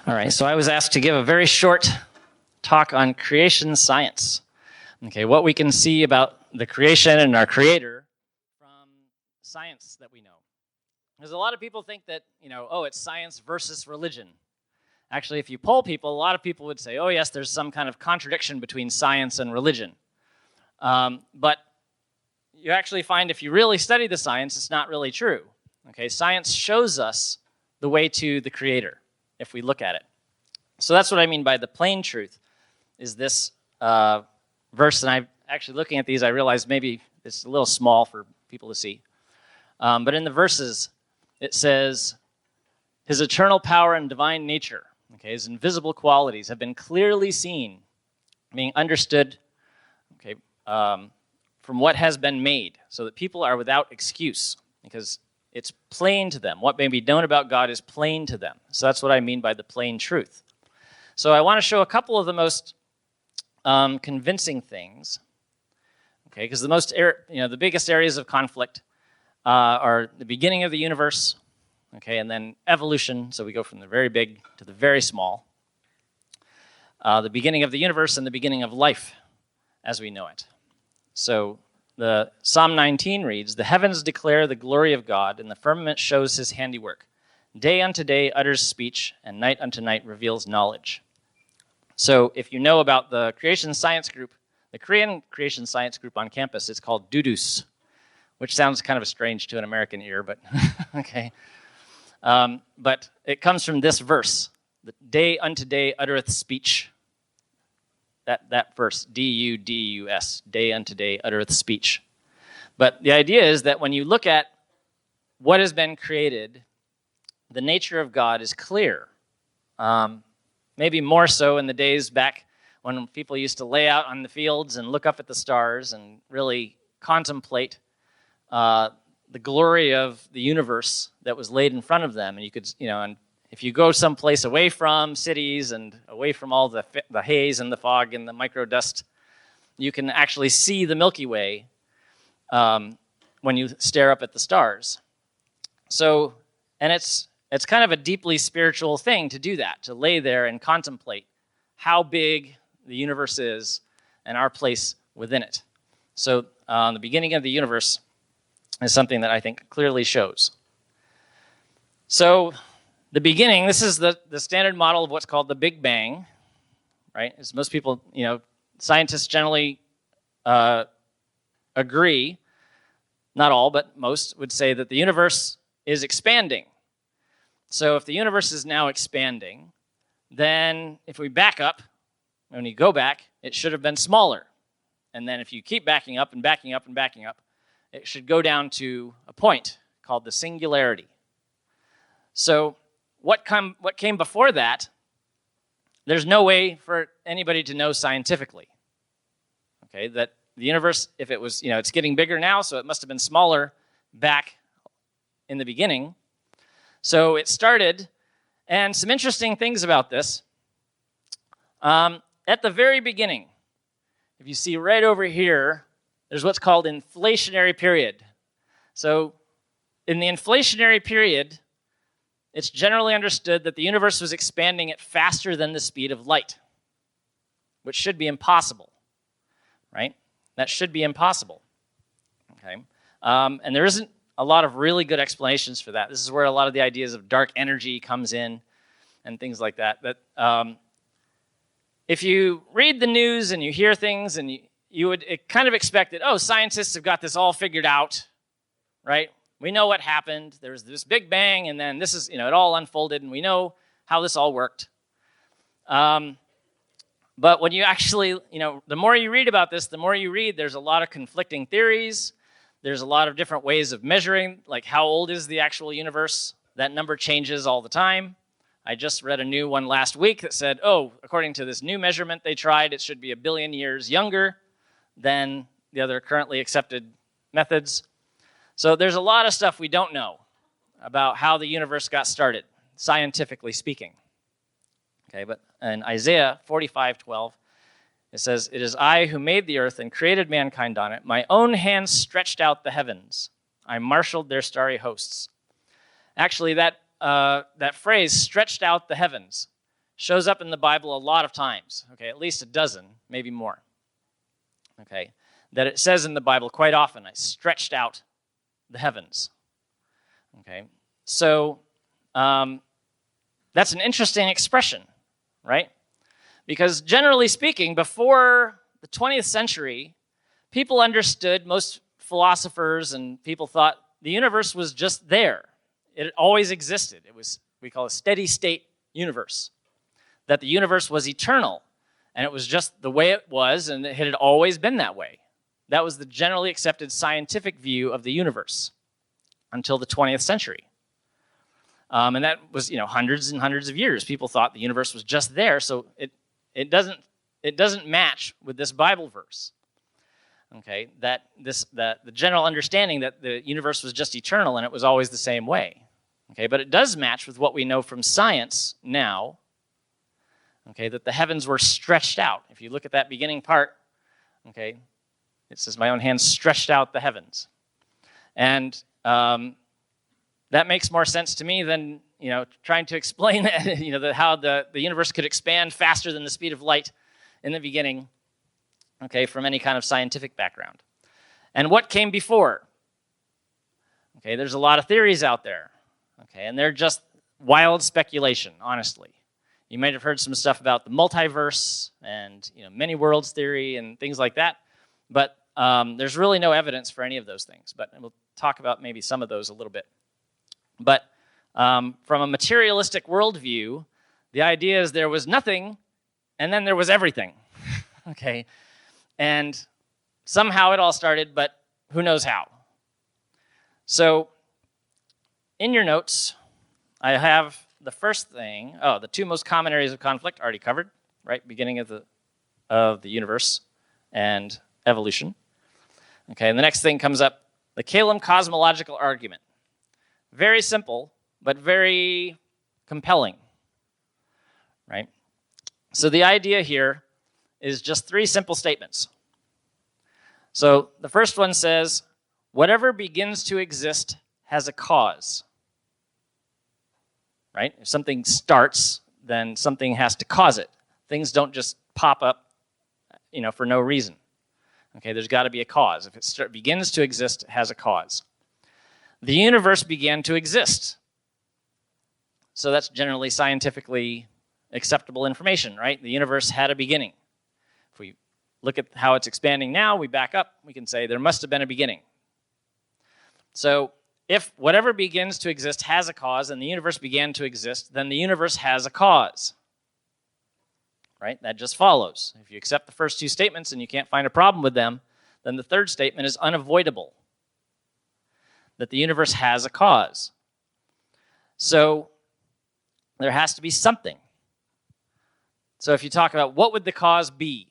All right, so I was asked to give a very short talk on creation science. Okay, what we can see about the creation and our creator from science that we know. Because a lot of people think that, it's science versus religion. Actually, if you poll people, a lot of people would say, oh yes, there's some kind of contradiction between science and religion. But you actually find if you really study the science, it's not really true. Okay, science shows us the way to the creator if we look at it. So that's what I mean by the plain truth, is this verse. And I'm actually looking at these, I realized maybe it's a little small for people to see. But in the verses, it says, his eternal power and divine nature, okay, his invisible qualities have been clearly seen, being understood, okay, from what has been made, so that people are without excuse, because it's plain to them. What may be known about God is plain to them. So that's what I mean by the plain truth. So I want to show a couple of the most convincing things, okay, because the biggest areas of conflict are the beginning of the universe, okay, and then evolution, so we go from the very big to the very small. The beginning of the universe and the beginning of life as we know it. So the Psalm 19 reads, the heavens declare the glory of God, and the firmament shows his handiwork. Day unto day utters speech, and night unto night reveals knowledge. So if you know about the creation science group, the Korean creation science group on campus, it's called Dudus, which sounds kind of strange to an American ear, but okay. But it comes from this verse, day unto day uttereth speech. That verse, D-U-D-U-S, day unto day uttereth speech. But the idea is that when you look at what has been created, the nature of God is clear. Maybe more so in the days back when people used to lay out on the fields and look up at the stars and really contemplate the glory of the universe that was laid in front of them. And you could, and if you go someplace away from cities and away from all the haze and the fog and the microdust, you can actually see the Milky Way when you stare up at the stars. So, and it's kind of a deeply spiritual thing to do that, to lay there and contemplate how big the universe is and our place within it. So the beginning of the universe is something that I think clearly shows. So the beginning, this is the standard model of what's called the Big Bang, right? As most people, scientists generally agree, not all, but most would say that the universe is expanding. So if the universe is now expanding, then if we back up, when you go back, it should have been smaller. And then if you keep backing up and backing up and backing up, it should go down to a point called the singularity. So what came before that, there's no way for anybody to know scientifically. Okay, that the universe, if it was, it's getting bigger now, so it must have been smaller back in the beginning. So it started, and some interesting things about this. At the very beginning, if you see right over here, there's what's called inflationary period. So in the inflationary period, it's generally understood that the universe was expanding at faster than the speed of light, which should be impossible, right? That should be impossible, okay? And there isn't a lot of really good explanations for that. This is where a lot of the ideas of dark energy comes in and things like that. If you read the news and you hear things and you would kind of expect that, scientists have got this all figured out, right? We know what happened. There was this Big Bang, and then this is, it all unfolded, and we know how this all worked. But when you actually, the more you read about this, the more you read, there's a lot of conflicting theories. There's a lot of different ways of measuring, like how old is the actual universe? That number changes all the time. I just read a new one last week that said, according to this new measurement they tried, it should be 1 billion years younger than the other currently accepted methods. So there's a lot of stuff we don't know about how the universe got started, scientifically speaking. Okay, but in Isaiah 45:12, it says, "It is I who made the earth and created mankind on it. My own hands stretched out the heavens. I marshaled their starry hosts." Actually, that that phrase, stretched out the heavens, shows up in the Bible a lot of times, okay, at least a dozen, maybe more, okay, that it says in the Bible quite often, I stretched out the heavens, okay. So that's an interesting expression, right? Because generally speaking, before the 20th century, people understood, most philosophers and people thought the universe was just there. It always existed. It was, we call it a steady state universe. That the universe was eternal, and it was just the way it was, and it had always been that way. That was the generally accepted scientific view of the universe until the 20th century. And that was, hundreds and hundreds of years. People thought the universe was just there, so it doesn't match with this Bible verse. Okay, the general understanding that the universe was just eternal and it was always the same way. Okay, but it does match with what we know from science now. Okay, that the heavens were stretched out. If you look at that beginning part, okay, it says, "My own hand stretched out the heavens," and that makes more sense to me than trying to explain how the universe could expand faster than the speed of light in the beginning. Okay, from any kind of scientific background. And what came before? Okay, there's a lot of theories out there. Okay, and they're just wild speculation, honestly. You might have heard some stuff about the multiverse and many worlds theory and things like that, but there's really no evidence for any of those things. But we'll talk about maybe some of those a little bit. But from a materialistic worldview, the idea is there was nothing, and then there was everything. Okay, and somehow it all started, but who knows how. So in your notes, I have the first thing, the two most common areas of conflict already covered, right? Beginning of the universe and evolution. Okay, and the next thing comes up, the Kalam cosmological argument. Very simple, but very compelling, right? So the idea here is just three simple statements. So the first one says, whatever begins to exist has a cause. Right? If something starts, then something has to cause it. Things don't just pop up, for no reason. Okay, there's got to be a cause. If it begins to exist, it has a cause. The universe began to exist. So that's generally scientifically acceptable information, right? The universe had a beginning. If we look at how it's expanding now, we back up, we can say there must have been a beginning. So if whatever begins to exist has a cause and the universe began to exist, then the universe has a cause. Right? That just follows. If you accept the first two statements and you can't find a problem with them, then the third statement is unavoidable. That the universe has a cause. So there has to be something. So if you talk about what would the cause be?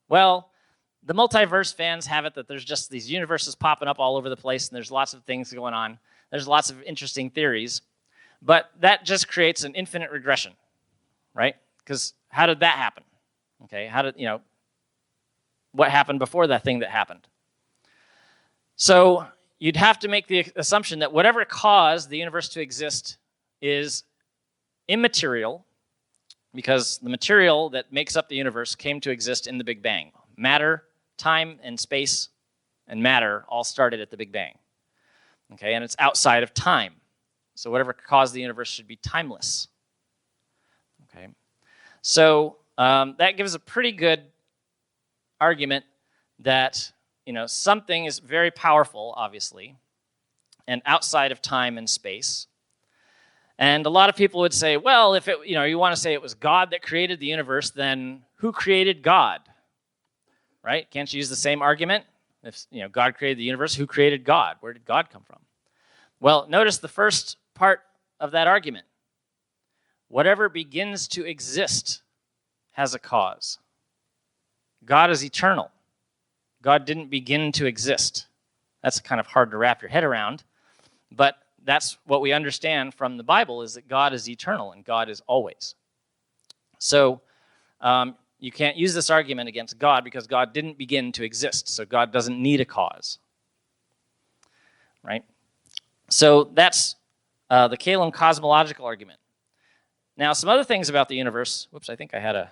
Well, the multiverse fans have it that there's just these universes popping up all over the place and there's lots of things going on. There's lots of interesting theories. But that just creates an infinite regression, right? Because how did that happen? Okay, what happened before that thing that happened? So you'd have to make the assumption that whatever caused the universe to exist is immaterial, because the material that makes up the universe came to exist in the Big Bang. Matter, time, and space, and matter all started at the Big Bang. Okay, and it's outside of time. So whatever caused the universe should be timeless. Okay, so that gives a pretty good argument that something is very powerful, obviously, and outside of time and space. And a lot of people would say, well, if you want to say it was God that created the universe, then who created God? Right? Can't you use the same argument? If God created the universe, who created God? Where did God come from? Well, notice the first part of that argument. Whatever begins to exist has a cause. God is eternal. God didn't begin to exist. That's kind of hard to wrap your head around, but that's what we understand from the Bible, is that God is eternal and God is always. So you can't use this argument against God because God didn't begin to exist, so God doesn't need a cause. Right? So that's the Kalam cosmological argument. Now, some other things about the universe. Whoops, I think I had a...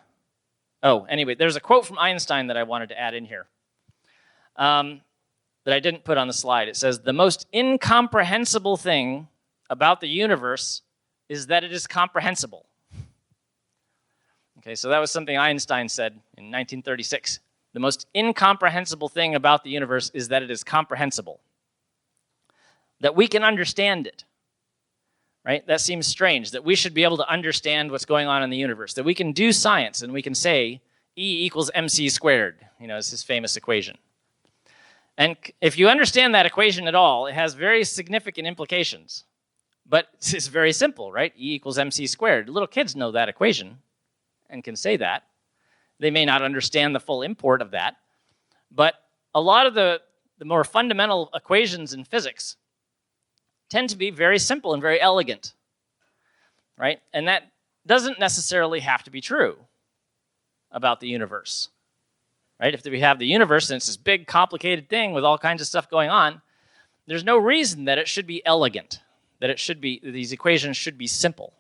Oh, anyway, there's a quote from Einstein that I wanted to add in here that I didn't put on the slide. It says, "The most incomprehensible thing about the universe is that it is comprehensible." Okay, so that was something Einstein said in 1936. The most incomprehensible thing about the universe is that it is comprehensible. That we can understand it. Right? That seems strange, that we should be able to understand what's going on in the universe, that we can do science and we can say E equals mc squared, is his famous equation. And if you understand that equation at all, it has very significant implications. But it's very simple, right? E equals mc squared. Little kids know that equation and can say that. They may not understand the full import of that. But a lot of the more fundamental equations in physics tend to be very simple and very elegant, right? And that doesn't necessarily have to be true about the universe, right? If we have the universe and it's this big, complicated thing with all kinds of stuff going on, there's no reason that it should be elegant, that these equations should be simple,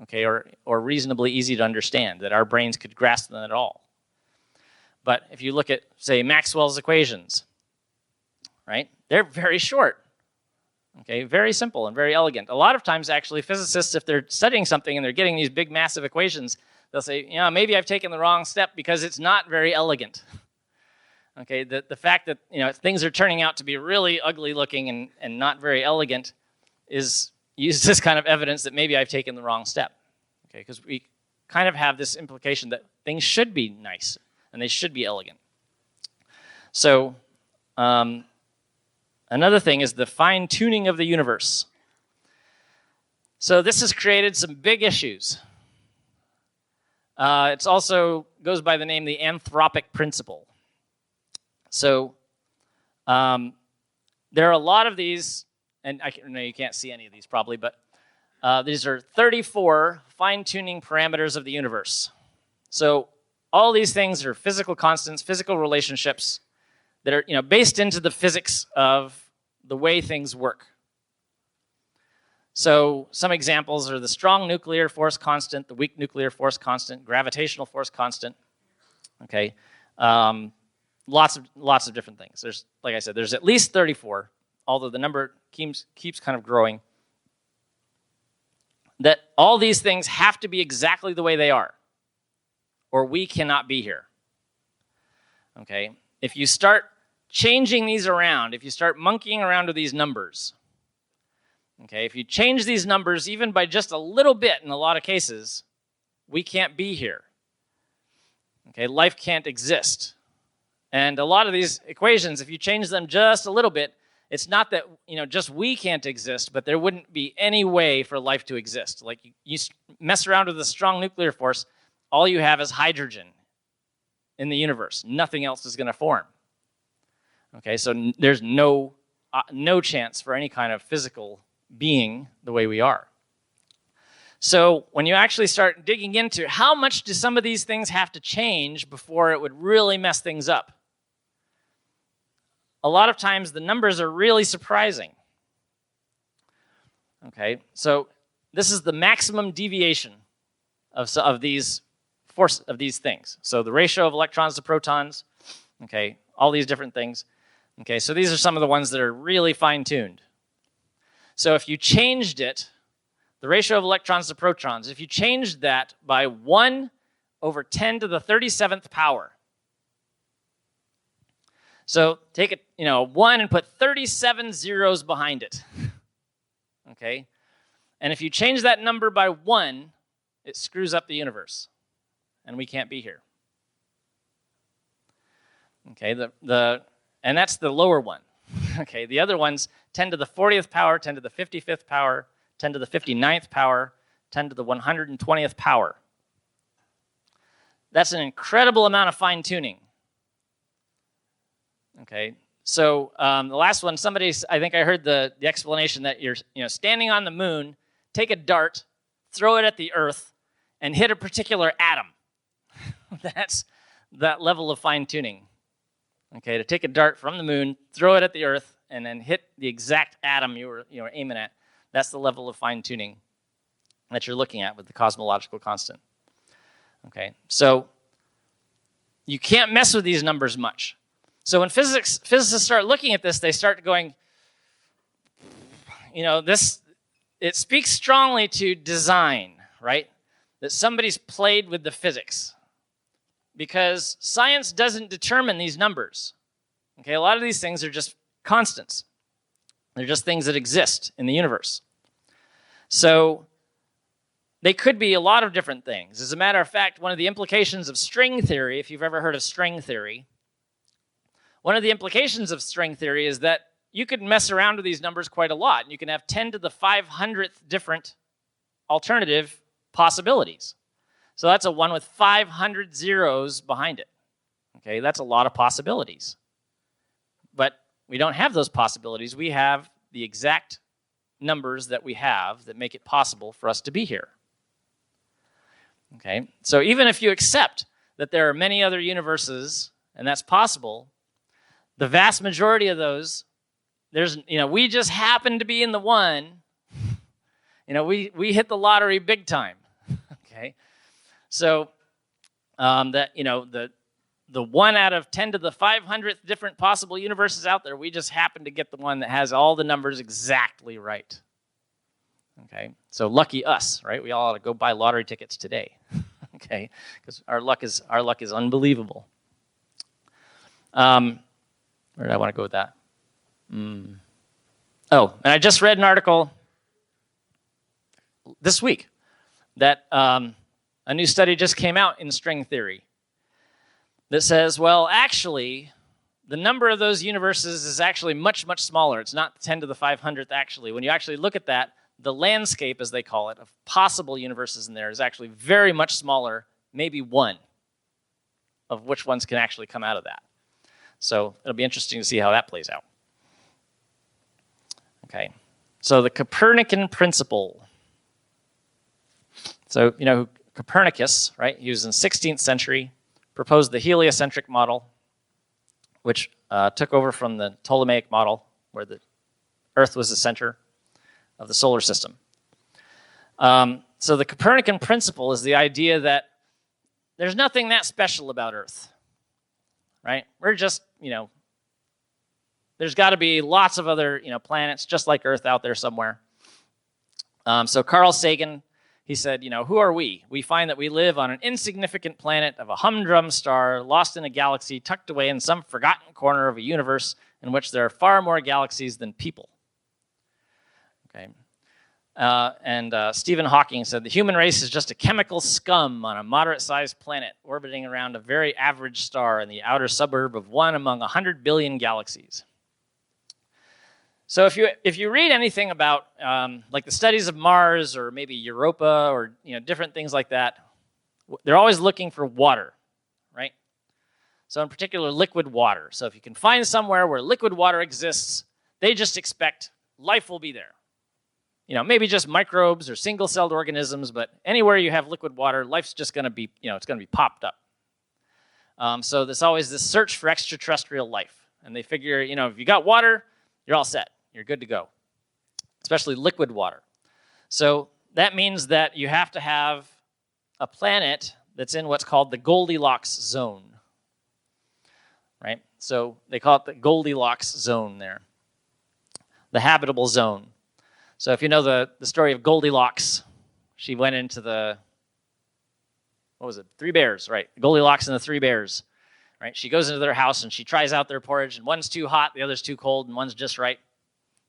okay, or reasonably easy to understand, that our brains could grasp them at all. But if you look at, say, Maxwell's equations, right, they're very short. Okay, very simple and very elegant. A lot of times, actually, physicists, if they're studying something and they're getting these big, massive equations, they'll say, maybe I've taken the wrong step because it's not very elegant. Okay, the fact that things are turning out to be really ugly looking and not very elegant is used as kind of evidence that maybe I've taken the wrong step. Okay, because we kind of have this implication that things should be nice and they should be elegant. So, another thing is the fine-tuning of the universe. So this has created some big issues. It also goes by the name the anthropic principle. So there are a lot of these, and you can't see any of these probably, but these are 34 fine-tuning parameters of the universe. So all these things are physical constants, physical relationships that are based into the physics of the way things work. So some examples are the strong nuclear force constant, the weak nuclear force constant, gravitational force constant. Okay, lots of different things. There's, like I said, there's at least 34, although the number keeps kind of growing. That all these things have to be exactly the way they are, or we cannot be here. Okay, if you start changing these around, if you start monkeying around with these numbers, okay, if you change these numbers even by just a little bit in a lot of cases, we can't be here. Okay, life can't exist. And a lot of these equations, if you change them just a little bit, it's not that just we can't exist, but there wouldn't be any way for life to exist. Like you mess around with a strong nuclear force, all you have is hydrogen in the universe. Nothing else is going to form. Okay, so there's no chance for any kind of physical being the way we are. So when you actually start digging into how much do some of these things have to change before it would really mess things up, a lot of times the numbers are really surprising. Okay, so this is the maximum deviation of these things. So the ratio of electrons to protons, okay, all these different things. Okay, so these are some of the ones that are really fine-tuned. So if you changed it, the ratio of electrons to protons, if you changed that by 1 over 10 to the 37th power. So take a 1 and put 37 zeros behind it. Okay? And if you change that number by 1, it screws up the universe. And we can't be here. Okay, and that's the lower one. Okay, the other ones, 10 to the 40th power, 10 to the 55th power, 10 to the 59th power, 10 to the 120th power. That's an incredible amount of fine-tuning. Okay, so the last one, I think I heard the explanation that you're standing on the moon, take a dart, throw it at the Earth, and hit a particular atom. That's that level of fine-tuning. Okay, to take a dart from the moon, throw it at the Earth, and then hit the exact atom you were aiming at. That's the level of fine-tuning that you're looking at with the cosmological constant. Okay, so you can't mess with these numbers much. So when physicists start looking at this, they start going, it speaks strongly to design, right? That somebody's played with the physics. Because science doesn't determine these numbers. Okay, a lot of these things are just constants. They're just things that exist in the universe. So they could be a lot of different things. As a matter of fact, one of the implications of string theory, if you've ever heard of string theory, one of the implications of string theory is that you could mess around with these numbers quite a lot. You can have 10 to the 500th different alternative possibilities. So that's a 1 with 500 zeros behind it. Okay, that's a lot of possibilities. But we don't have those possibilities. We have the exact numbers that we have that make it possible for us to be here. Okay, so even if you accept that there are many other universes, and that's possible, the vast majority of those, we just happen to be in the one. We hit the lottery big time. Okay, so the 1 out of 10 to the 500th different possible universes out there, we just happen to get the one that has all the numbers exactly right. Okay, so lucky us, right? We all ought to go buy lottery tickets today. Okay, because our luck is unbelievable. Where did I want to go with that? Oh, and I just read an article this week that a new study just came out in string theory that says, well, actually, the number of those universes is actually much, much smaller. It's not 10 to the 500th, actually. When you actually look at that, the landscape, as they call it, of possible universes in there is actually very much smaller, maybe one of which ones can actually come out of that. So it'll be interesting to see how that plays out. Okay, so the Copernican principle. So, Copernicus, right, he was in the 16th century, proposed the heliocentric model, which took over from the Ptolemaic model, where the Earth was the center of the solar system. So the Copernican principle is the idea that there's nothing that special about Earth, right? We're just, there's got to be lots of other, planets just like Earth out there somewhere. So Carl Sagan, he said, who are we? We find that we live on an insignificant planet of a humdrum star, lost in a galaxy, tucked away in some forgotten corner of a universe in which there are far more galaxies than people. Okay. And Stephen Hawking said, the human race is just a chemical scum on a moderate-sized planet orbiting around a very average star in the outer suburb of one among 100 billion galaxies. So if you read anything about like the studies of Mars or maybe Europa or different things like that, they're always looking for water, right? So in particular, liquid water. So if you can find somewhere where liquid water exists, they just expect life will be there. Maybe just microbes or single-celled organisms, but anywhere you have liquid water, life's just going to be, it's going to be popped up. So there's always this search for extraterrestrial life, and they figure, if you got water, you're all set. You're good to go, especially liquid water. So that means that you have to have a planet that's in what's called the Goldilocks zone, right? So they call it the Goldilocks zone there, the habitable zone. So if you know the story of Goldilocks, she went into the, Three Bears, right? Goldilocks and the Three Bears, right? She goes into their house and she tries out their porridge, and one's too hot, the other's too cold, and one's just right.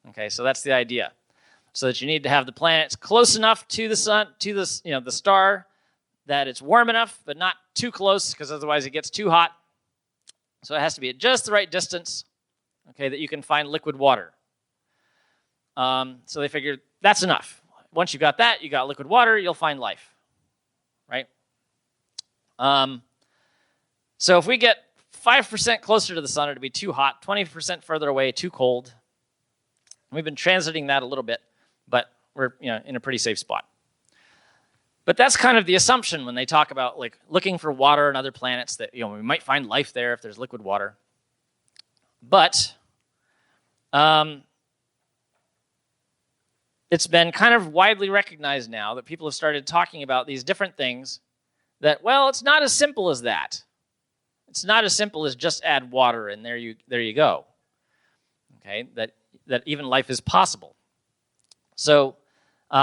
Okay, so that's the idea. So that you need to have the planets close enough to the sun, to the star, that it's warm enough, but not too close, because otherwise it gets too hot. So it has to be at just the right distance, okay, that you can find liquid water. So they figured that's enough. Once you got that, you got liquid water, you'll find life, right? So if we get 5% closer to the sun, it'll be too hot, 20% further away, too cold. We've been transiting that a little bit, but we're in a pretty safe spot. But that's kind of the assumption when they talk about like looking for water on other planets, that we might find life there if there's liquid water. But it's been kind of widely recognized now that people have started talking about these different things that, well, it's not as simple as that. It's not as simple as just add water and there you go. Okay, that even life is possible. So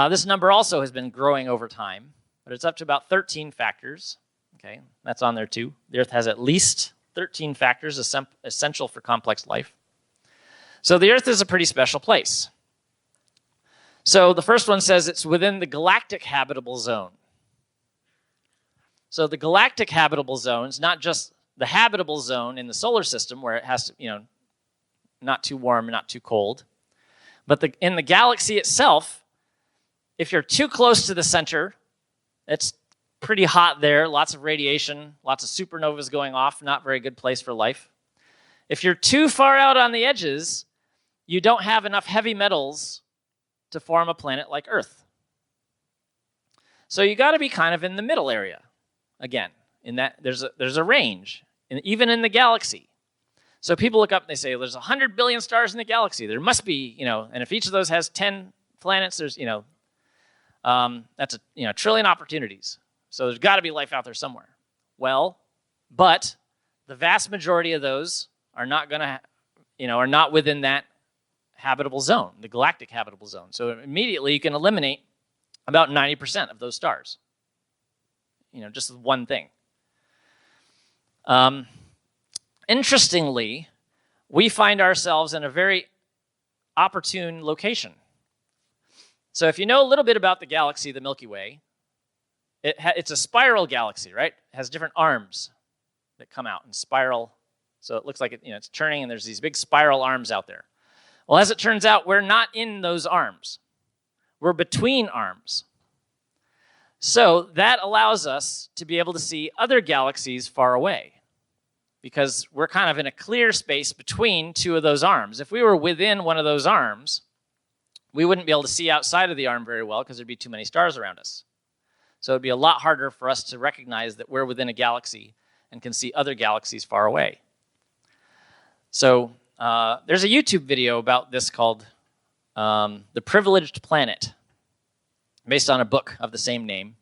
this number also has been growing over time, but it's up to about 13 factors. Okay, that's on there too. The Earth has at least 13 factors essential for complex life. So the Earth is a pretty special place. So the first one says it's within the galactic habitable zone. So the galactic habitable zone is not just the habitable zone in the solar system where it has to, not too warm, not too cold. But in the galaxy itself, if you're too close to the center, it's pretty hot there, lots of radiation, lots of supernovas going off, not very good place for life. If you're too far out on the edges, you don't have enough heavy metals to form a planet like Earth. So you got to be kind of in the middle area. Again, in that there's a range, even in the galaxy. So people look up and they say, there's 100 billion stars in the galaxy. There must be, and if each of those has 10 planets, there's, that's a trillion opportunities. So there's got to be life out there somewhere. Well, but the vast majority of those are not going to, are not within that habitable zone, the galactic habitable zone. So immediately you can eliminate about 90% of those stars. Just with one thing. Interestingly, we find ourselves in a very opportune location. So if you know a little bit about the galaxy, the Milky Way, it's a spiral galaxy, right? It has different arms that come out and spiral. So it looks like it's turning, and there's these big spiral arms out there. Well, as it turns out, we're not in those arms. We're between arms. So that allows us to be able to see other galaxies far away because we're kind of in a clear space between two of those arms. If we were within one of those arms, we wouldn't be able to see outside of the arm very well because there'd be too many stars around us. So it'd be a lot harder for us to recognize that we're within a galaxy and can see other galaxies far away. So there's a YouTube video about this called The Privileged Planet, based on a book of the same name.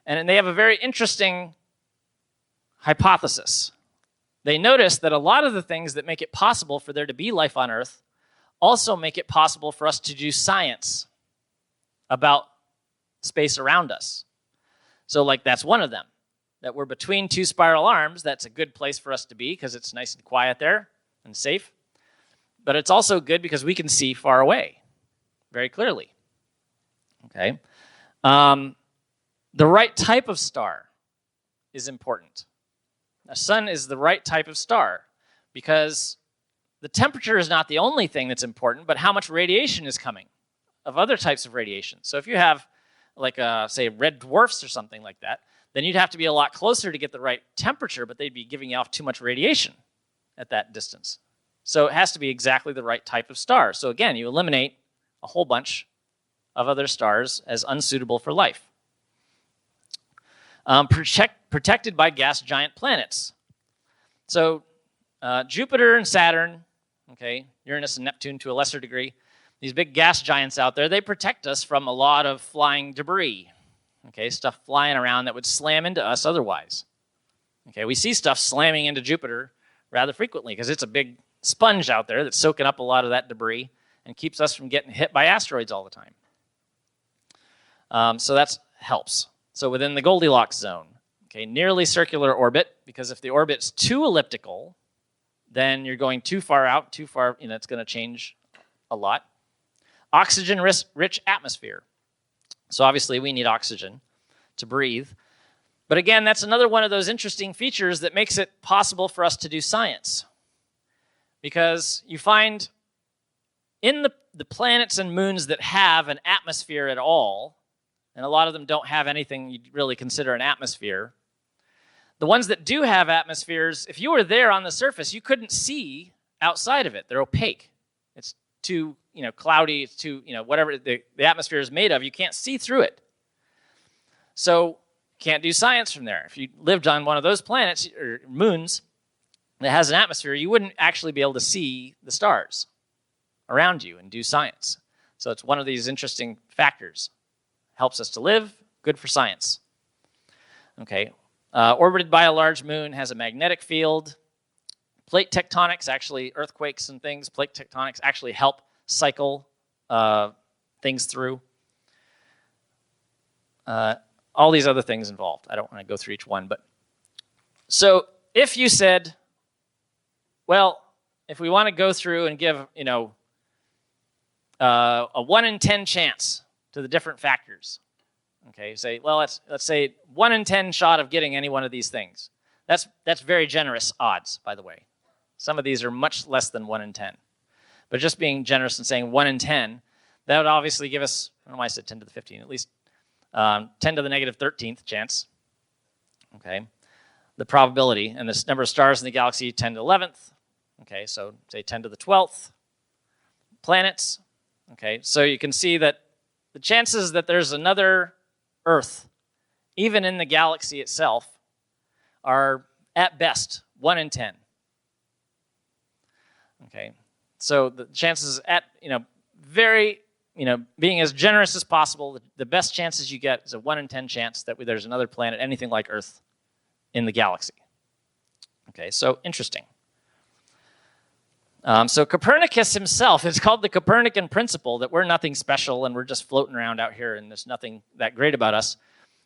And they have a very interesting hypothesis. They notice that a lot of the things that make it possible for there to be life on Earth also make it possible for us to do science about space around us. So that's one of them, that we're between two spiral arms. That's a good place for us to be because it's nice and quiet there and safe. But it's also good because we can see far away very clearly. Okay. The right type of star is important. The sun is the right type of star because the temperature is not the only thing that's important, but how much radiation is coming of other types of radiation. So if you have, say, red dwarfs or something like that, then you'd have to be a lot closer to get the right temperature, but they'd be giving off too much radiation at that distance. So it has to be exactly the right type of star. So again, you eliminate a whole bunch of other stars as unsuitable for life. Protected by gas giant planets. So Jupiter and Saturn, okay, Uranus and Neptune to a lesser degree, these big gas giants out there, they protect us from a lot of flying debris, okay, stuff flying around that would slam into us otherwise. Okay, we see stuff slamming into Jupiter rather frequently because it's a big sponge out there that's soaking up a lot of that debris and keeps us from getting hit by asteroids all the time. So that helps. So within the Goldilocks zone, okay, nearly circular orbit, because if the orbit's too elliptical, then you're going too far out, too far, it's going to change a lot. Oxygen-rich atmosphere. So obviously we need oxygen to breathe. But again, that's another one of those interesting features that makes it possible for us to do science. Because you find in the planets and moons that have an atmosphere at all, and a lot of them don't have anything you'd really consider an atmosphere. The ones that do have atmospheres, if you were there on the surface, you couldn't see outside of it. They're opaque. It's too, cloudy. It's too, whatever the atmosphere is made of, you can't see through it. So you can't do science from there. If you lived on one of those planets or moons that has an atmosphere, you wouldn't actually be able to see the stars around you and do science. So it's one of these interesting factors. Helps us to live, good for science. Okay, orbited by a large moon, has a magnetic field. Plate tectonics, actually earthquakes and things, plate tectonics actually help cycle things through. All these other things involved. I don't want to go through each one, but so if you said, well, if we want to go through and give, a 1 in 10 chance to the different factors, okay, say, well, let's say 1 in 10 shot of getting any one of these things. That's very generous odds, by the way. Some of these are much less than 1 in 10. But just being generous and saying 1 in 10, that would obviously give us, I don't know why I said 10 to the 15, at least 10 to the negative 13th chance. Okay, the probability, and this number of stars in the galaxy, 10 to the 11th. Okay, so say 10 to the 12th. Planets. Okay, so you can see that the chances that there's another Earth, even in the galaxy itself, are at best 1 in 10. Okay, so the chances at, very, being as generous as possible, the best chances you get is a 1 in 10 chance that there's another planet, anything like Earth, in the galaxy. Okay, so interesting. So Copernicus himself, it's called the Copernican principle, that we're nothing special and we're just floating around out here and there's nothing that great about us.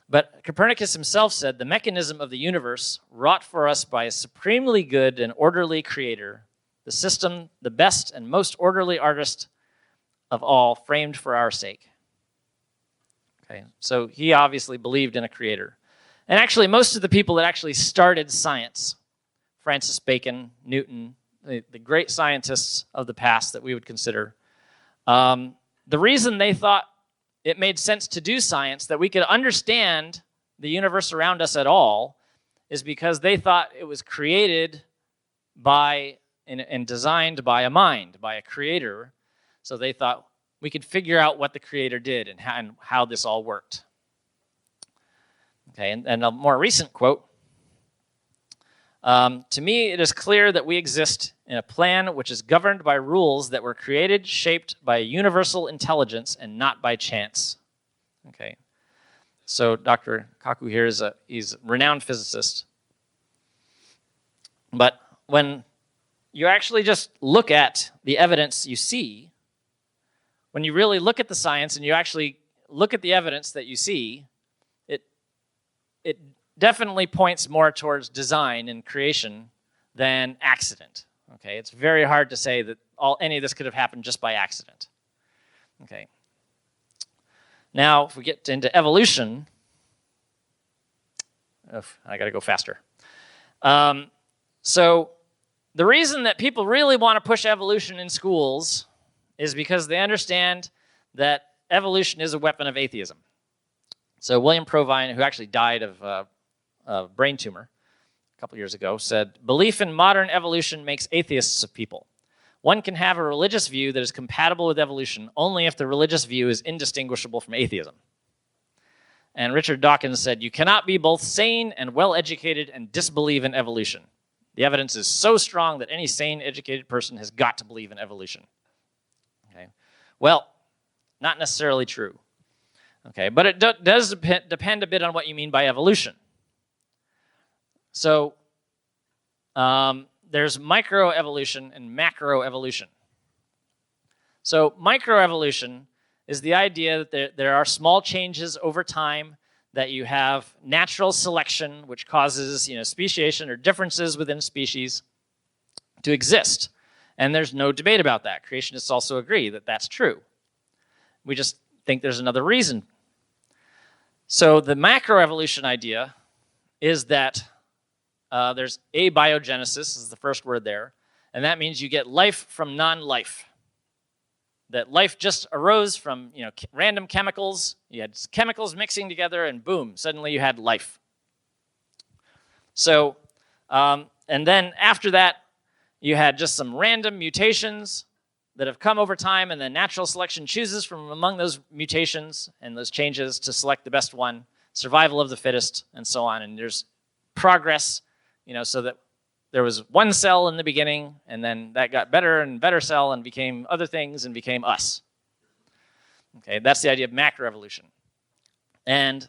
But Copernicus himself said, the mechanism of the universe wrought for us by a supremely good and orderly creator, the system, the best and most orderly artist of all, framed for our sake. Okay, so he obviously believed in a creator. And actually, most of the people that actually started science, Francis Bacon, Newton, the great scientists of the past that we would consider, the reason they thought it made sense to do science, that we could understand the universe around us at all, is because they thought it was created by and designed by a mind, by a creator. So they thought we could figure out what the creator did and how this all worked. Okay, and a more recent quote, to me, it is clear that we exist in a plan which is governed by rules that were created, shaped by a universal intelligence and not by chance. Okay, so Dr. Kaku here he's a renowned physicist. But when you actually just look at the evidence you see, when you really look at the science and you actually look at the evidence that you see, it definitely points more towards design and creation than accident. Okay, it's very hard to say that any of this could have happened just by accident. Okay. Now, if we get into evolution, I got to go faster. So the reason that people really want to push evolution in schools is because they understand that evolution is a weapon of atheism. So William Provine, who actually died of a brain tumor a couple years ago, said, belief in modern evolution makes atheists of people. One can have a religious view that is compatible with evolution only if the religious view is indistinguishable from atheism. And Richard Dawkins said, you cannot be both sane and well-educated and disbelieve in evolution. The evidence is so strong that any sane, educated person has got to believe in evolution. Okay. Well, not necessarily true. Okay, but it does depend a bit on what you mean by evolution. So there's microevolution and macroevolution. So microevolution is the idea that there are small changes over time, that you have natural selection, which causes speciation or differences within species to exist. And there's no debate about that. Creationists also agree that that's true. We just think there's another reason. So the macroevolution idea is that there's abiogenesis, is the first word there, and that means you get life from non-life. That life just arose from random chemicals. You had chemicals mixing together, and boom, suddenly you had life. So, and then after that, you had just some random mutations that have come over time, and then natural selection chooses from among those mutations and those changes to select the best one, survival of the fittest, and so on. And there's progress, so that there was one cell in the beginning, and then that got better and better cell and became other things and became us. Okay, that's the idea of macroevolution. And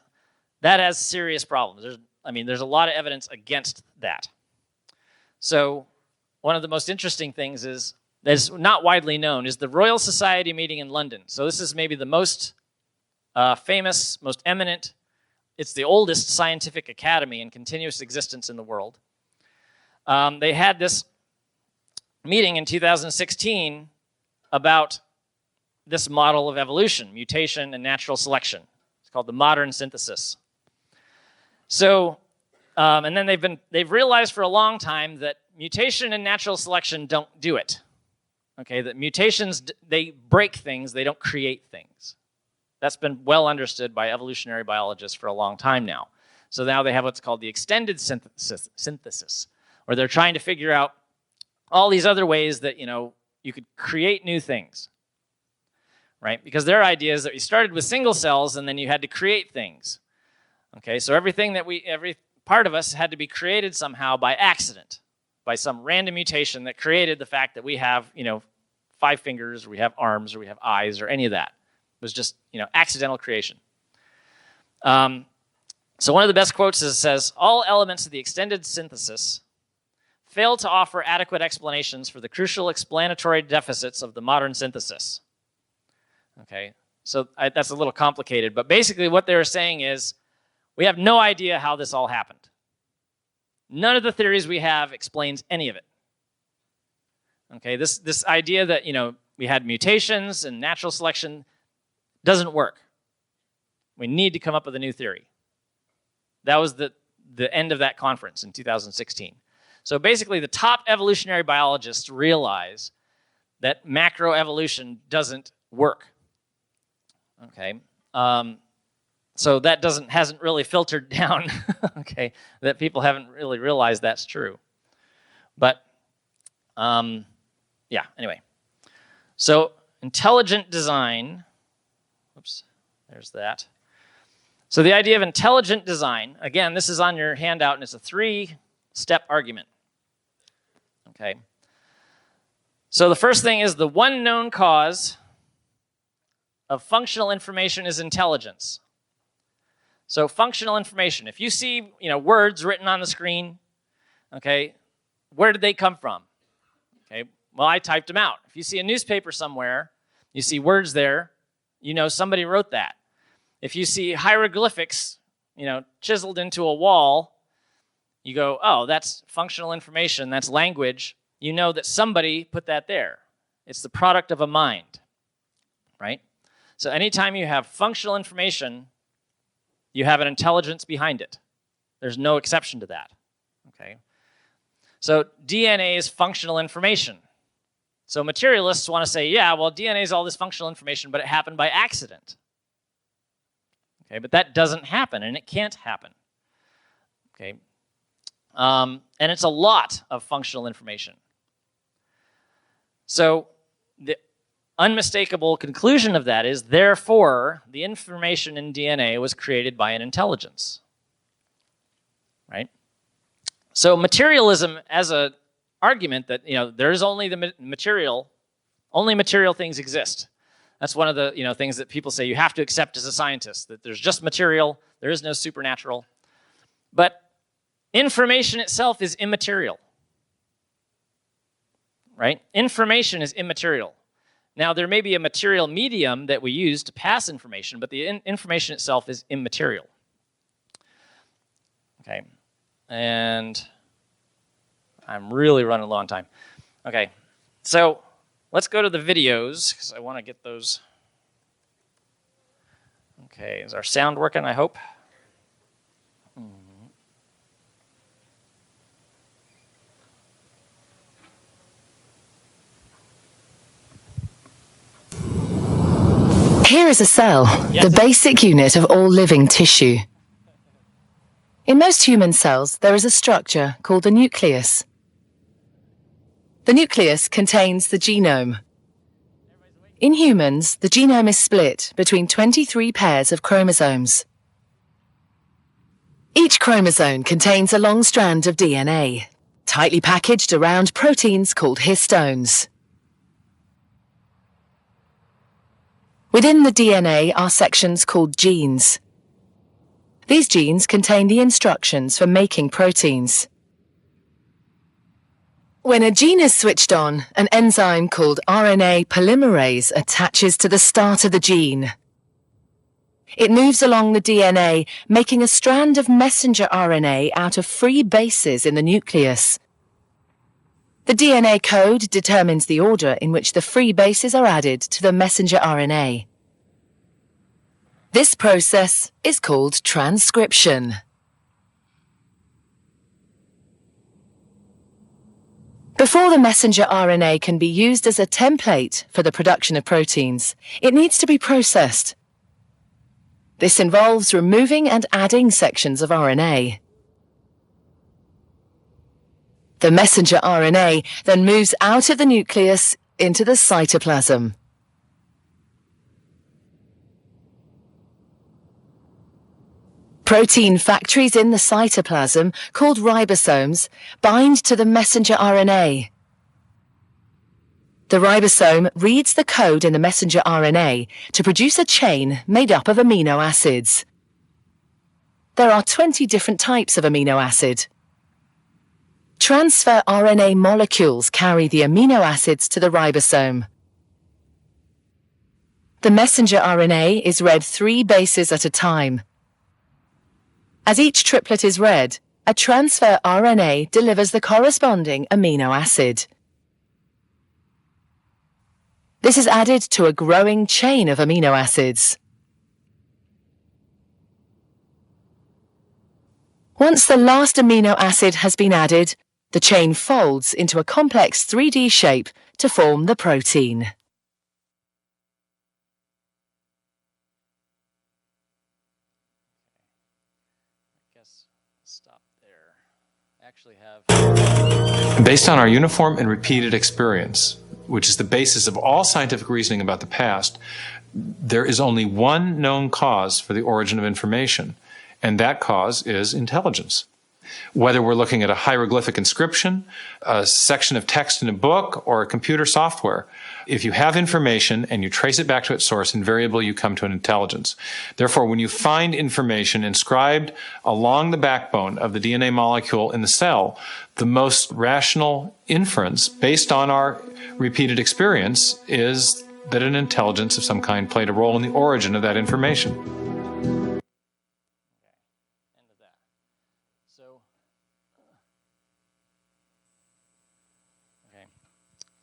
that has serious problems. There's a lot of evidence against that. So one of the most interesting things that's not widely known is the Royal Society meeting in London. So this is maybe the most famous, most eminent. It's the oldest scientific academy in continuous existence in the world. They had this meeting in 2016 about this model of evolution, mutation and natural selection. It's called the modern synthesis. So, and then they've realized for a long time that mutation and natural selection don't do it. Okay, that mutations, they break things, they don't create things. That's been well understood by evolutionary biologists for a long time now. So now they have what's called the extended synthesis, where they're trying to figure out all these other ways that, you could create new things, right? Because their idea is that you started with single cells and then you had to create things. Okay, so every part of us had to be created somehow by accident, by some random mutation that created the fact that we have, 5 fingers, or we have arms, or we have eyes, or any of that. It was just, accidental creation. So one of the best quotes says, all elements of the extended synthesis fail to offer adequate explanations for the crucial explanatory deficits of the modern synthesis. Okay, so that's a little complicated, but basically what they were saying is, we have no idea how this all happened. None of the theories we have explains any of it. Okay, this idea that, we had mutations and natural selection doesn't work. We need to come up with a new theory. That was the end of that conference in 2016. So basically, the top evolutionary biologists realize that macroevolution doesn't work. Okay, so that hasn't really filtered down. Okay, that people haven't really realized that's true. But yeah. Anyway, so intelligent design. Oops, there's that. So the idea of intelligent design, again, this is on your handout, and it's a 3-step argument. Okay. So the first thing is the one known cause of functional information is intelligence. So functional information, if you see, words written on the screen, okay, where did they come from? Okay, well, I typed them out. If you see a newspaper somewhere, you see words there, somebody wrote that. If you see hieroglyphics, chiseled into a wall, you go, oh, that's functional information, that's language. You know that somebody put that there. It's the product of a mind, right? So anytime you have functional information, you have an intelligence behind it. There's no exception to that, okay? So DNA is functional information. So materialists want to say, yeah, well, DNA is all this functional information, but it happened by accident. Okay, but that doesn't happen, and it can't happen. Okay, and it's a lot of functional information. So the unmistakable conclusion of that is, therefore, the information in DNA was created by an intelligence. Right? So materialism as an argument that, there is only the material, only material things exist. That's one of the things that people say you have to accept as a scientist, that there's just material, there is no supernatural. But information itself is immaterial. Right? Information is immaterial. Now, there may be a material medium that we use to pass information, but the information itself is immaterial. Okay. And I'm really running low on time. Okay. So let's go to the videos, because I want to get those. Okay, is our sound working, I hope? Here is a cell, the basic unit of all living tissue. In most human cells, there is a structure called the nucleus. The nucleus contains the genome. In humans, the genome is split between 23 pairs of chromosomes. Each chromosome contains a long strand of DNA, tightly packaged around proteins called histones. Within the DNA are sections called genes. These genes contain the instructions for making proteins. When a gene is switched on, an enzyme called RNA polymerase attaches to the start of the gene. It moves along the DNA, making a strand of messenger RNA out of free bases in the nucleus. The DNA code determines the order in which the free bases are added to the messenger RNA. This process is called transcription. Before the messenger RNA can be used as a template for the production of proteins, it needs to be processed. This involves removing and adding sections of RNA. The messenger RNA then moves out of the nucleus into the cytoplasm. Protein factories in the cytoplasm, called ribosomes, bind to the messenger RNA. The ribosome reads the code in the messenger RNA to produce a chain made up of amino acids. There are 20 different types of amino acid. Transfer RNA molecules carry the amino acids to the ribosome. The messenger RNA is read 3 bases at a time. As each triplet is read, a transfer RNA delivers the corresponding amino acid. This is added to a growing chain of amino acids. Once the last amino acid has been added, the chain folds into a complex 3D shape to form the protein. Stop there. I actually have... Based on our uniform and repeated experience, which is the basis of all scientific reasoning about the past, there is only one known cause for the origin of information, and that cause is intelligence. Whether we're looking at a hieroglyphic inscription, a section of text in a book, or a computer software, if you have information and you trace it back to its source, invariably you come to an intelligence. Therefore, when you find information inscribed along the backbone of the DNA molecule in the cell, the most rational inference, based on our repeated experience, is that an intelligence of some kind played a role in the origin of that information.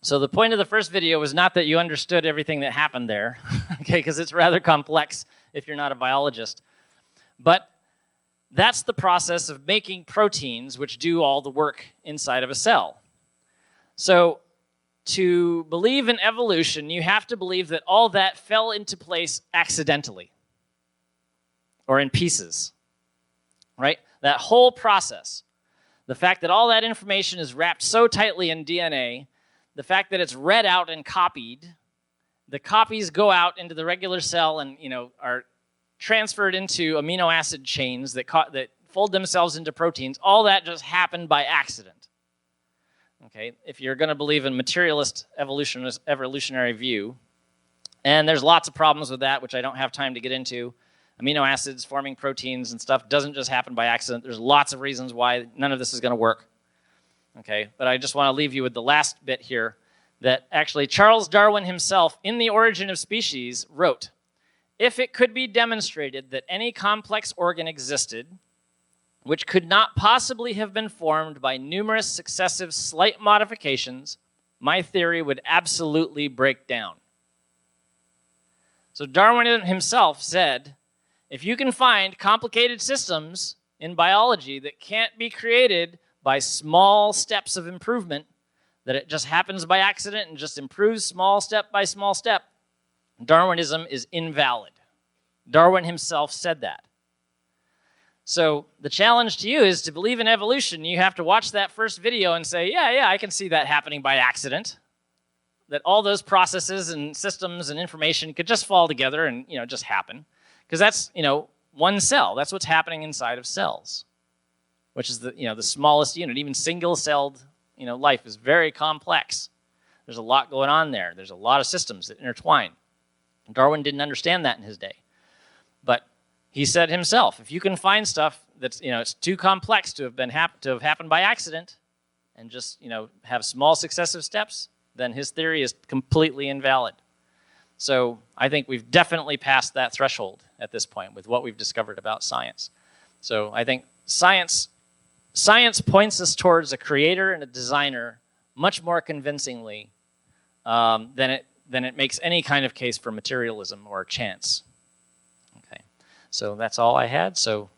So the point of the first video was not that you understood everything that happened there, okay, because it's rather complex if you're not a biologist. But that's the process of making proteins which do all the work inside of a cell. So to believe in evolution, you have to believe that all that fell into place accidentally or in pieces, right? That whole process, the fact that all that information is wrapped so tightly in DNA, the fact that it's read out and copied, the copies go out into the regular cell and are transferred into amino acid chains that fold themselves into proteins. All that just happened by accident. Okay, if you're going to believe in materialist evolutionary view, and there's lots of problems with that, which I don't have time to get into. Amino acids forming proteins and stuff doesn't just happen by accident. There's lots of reasons why none of this is going to work. Okay, but I just want to leave you with the last bit here, that actually Charles Darwin himself, in The Origin of Species, wrote, "If it could be demonstrated that any complex organ existed, which could not possibly have been formed by numerous successive slight modifications, my theory would absolutely break down." So Darwin himself said, if you can find complicated systems in biology that can't be created by small steps of improvement, that it just happens by accident and just improves small step by small step, Darwinism is invalid. Darwin himself said that. So the challenge to you is to believe in evolution. You have to watch that first video and say, yeah, I can see that happening by accident. That all those processes and systems and information could just fall together and just happen. Because that's one cell. That's what's happening inside of cells, which is the smallest unit. Even single-celled life is very complex. There's a lot going on there. There's a lot of systems that intertwine. Darwin didn't understand that in his day. But he said himself, if you can find stuff that's, it's too complex to have happened by accident and just, have small successive steps, then his theory is completely invalid. So I think we've definitely passed that threshold at this point with what we've discovered about science. So I think science points us towards a creator and a designer much more convincingly than it makes any kind of case for materialism or chance. Okay, so that's all I had. So